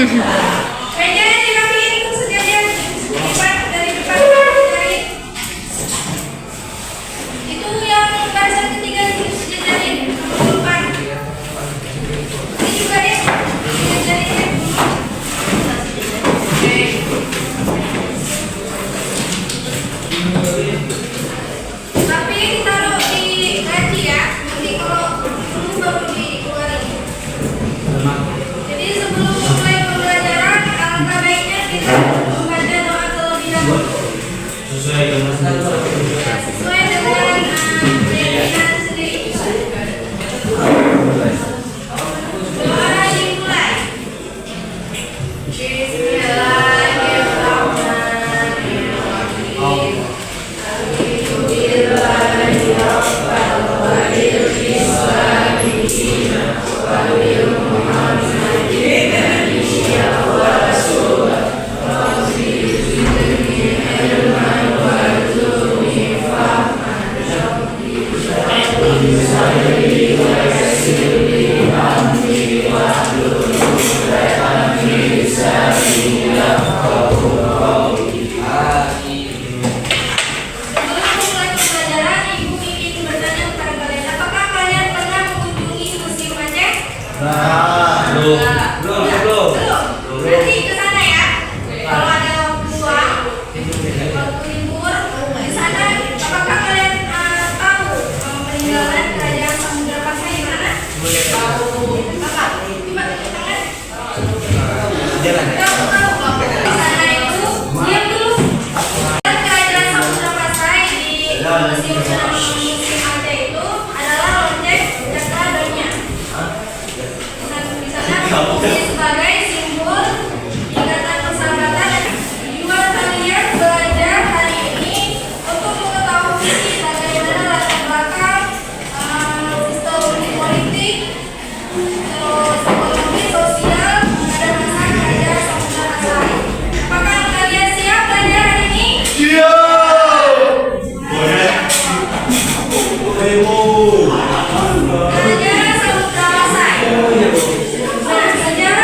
Mejanya dirapiin tuh sekalian. Lipat dari depan dari itu yang barisan ketiga dijajarin depan. Ini juga deh dijajarin. Tapi ditaruh di laci ya. Nanti kalau dulu baru dikeluarin. Jadi sebelum mulai pembelajaran, alangkah baiknya kita membaca doa terlebih dahulu. Sesuai dengan keyakinan sendiri. Doa dimulai. Bismillahirrahmanirrahim. Sebelum mulai pembelajaran, Ibu ingin bertanya kepada kalian, apakah kalian pernah mengunjungi museum Aceh? Belum. Nanti ke sana ya. Kalau ada waktu luang, waktu libur di sana, apakah kalian tahu peninggalan kerajaan Samudra Pasai di mana? Tahu. Apa? Coba tunjuk tangan. Tahu. Di sana itu, diam dulu. Kerajaan Samudra Pasai di Museum Aceh itu adalah lonceng Cakradonya. Di sana berfungsi sebagai simbol ikatan persahabatan. Juga kalian belajar hari ini untuk mengetahui bagaimana latar belakang sistem politik, terus ekonomi, sosial pada masa kerajaan Samudra Pasai. Apakah kalian siap belajar hari ini? Sejarah Samudra Pasai. Sejarah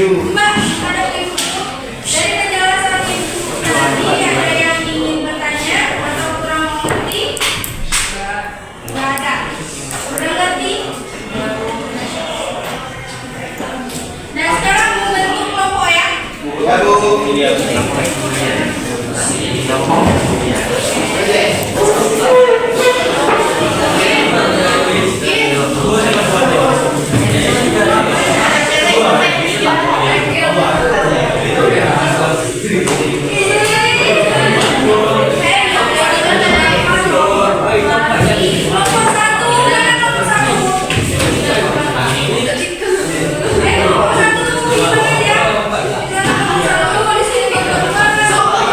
Mbak, ada ibu. Dari penjelasan ibu tadi ada yang ingin bertanya atau kurang mengerti? Nggak ada. Udah ngerti? Nah sekarang membentuk kelompok ya. Ya Bu. Kelompok satu, mana kelompok satu? Kelompok satu tunggu di mana dia? Di sana kelompok satu, di sini kelompok dua.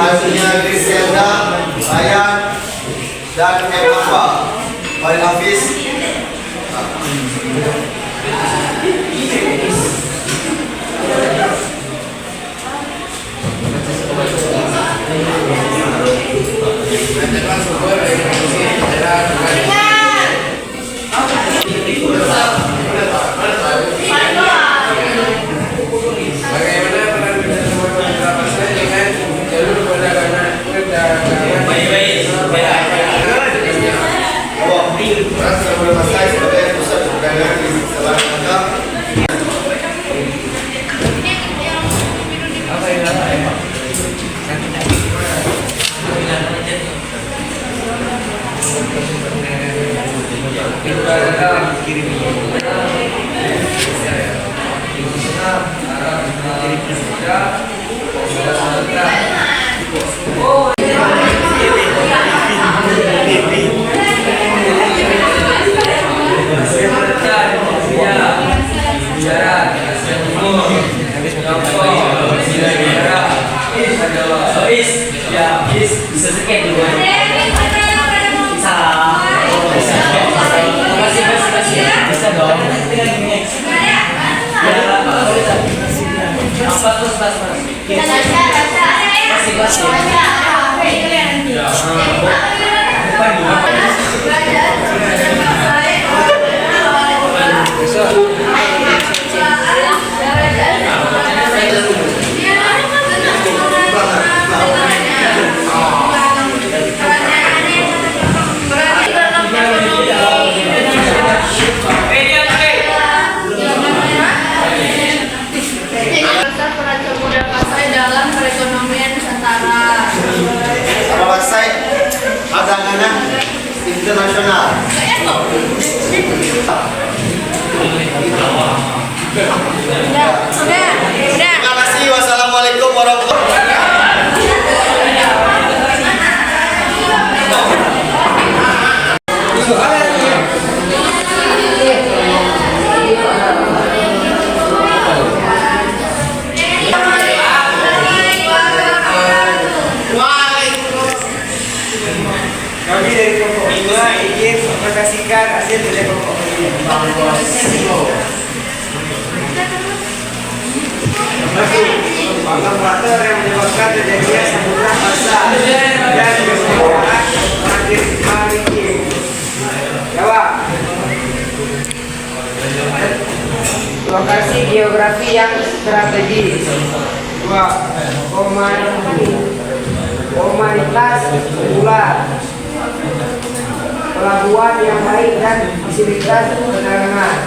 Hasilnya Griselda, Ryan, dan Eva. Paling Hafiz. Bisa sedikit dulu. Bisa dong. Apa terus pas dalam perekonomian Nusantara. Pasai perdagangan internasional. Udah. Terima kasih. Wassalamualaikum warahmatullahi Kami dari kelompok 5 ingin mempresentasikan hasil kerja kelompok ini. Faktor yang menyebabkan terjadinya samudra basah dan keseluruhan maritim. Jawab. Lokasi geografi yang strategis. 2. Komoditas regular. Pelabuhan yang baik dan fasilitas perdagangan.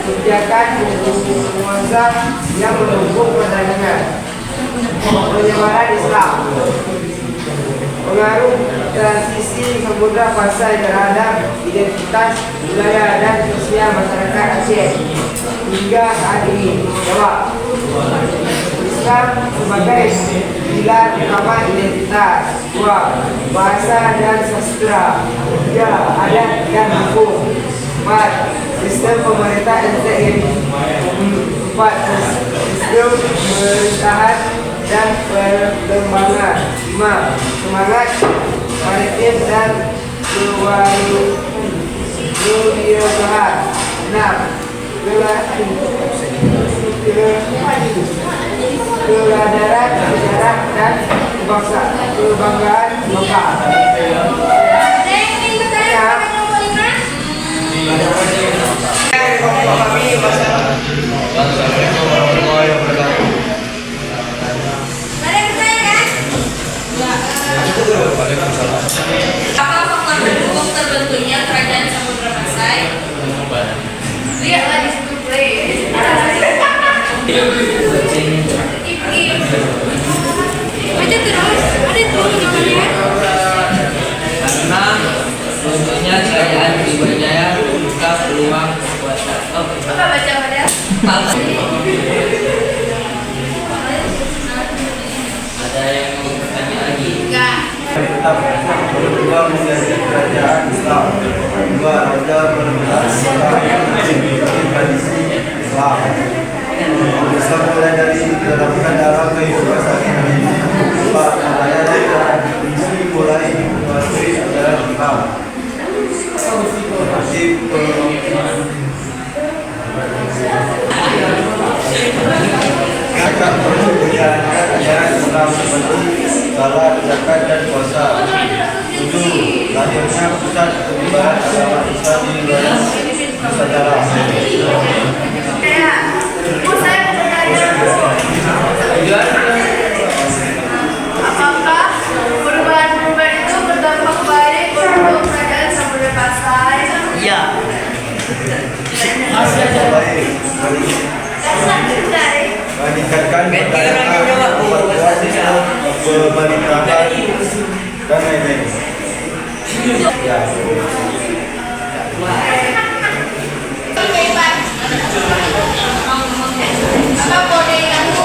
Kebijakan penguasa yang mendukung perdagangan. Penyebaran Islam. Pengaruh transisi Samudra Pasai terhadap identitas budaya dan sosial masyarakat Aceh hingga saat ini. Jawab. Islam sebagai pilar utama identitas. 2. Bahasa dan sastra. 3. Adat dan hukum. 4. Sistem pemerintah dan teknik. 4. Sistem pemerintahan dan perkembangan. 5. Semangat maritim dan kewirausahaan. 6. Keberadaan sejarah dan kebanggaan lokal. Apa faktor pendukung terbentuknya kerajaan Samudra Pasai? Lihatlah di situ play. Baca terus, ada tuh jawabannya. Karena sebelumnya kerajaan Sriwijaya membuka peluang kekuatan. Apa baca pada? Ada yang mau bertanya lagi? Enggak. tetap berpeluang menjadi kerajaan Islam. 2. Raja berbentuk Islam yang mengikuti tradisi Islam. Islam mulai dari menerapkan dalam kehidupan sehari-hari. 4. Melayani dan misi mulai memasuki ajaran Islam. Wajib mereka perlu menjalankan ajaran Islam seperti salat, zakat, dan puasa. 7. Lahirnya pusat penyebaran agama Islam di wilayah Nusantara. Kayak, saya bertanya, apakah perubahan-perubahan itu berdampak baik untuk keadaan Samudra Pasai? Iya. Baik, meningkatkan pendapatan, memperkuat sistem pemerintahan, dan lain-lain. Ya. Apa kode kamu?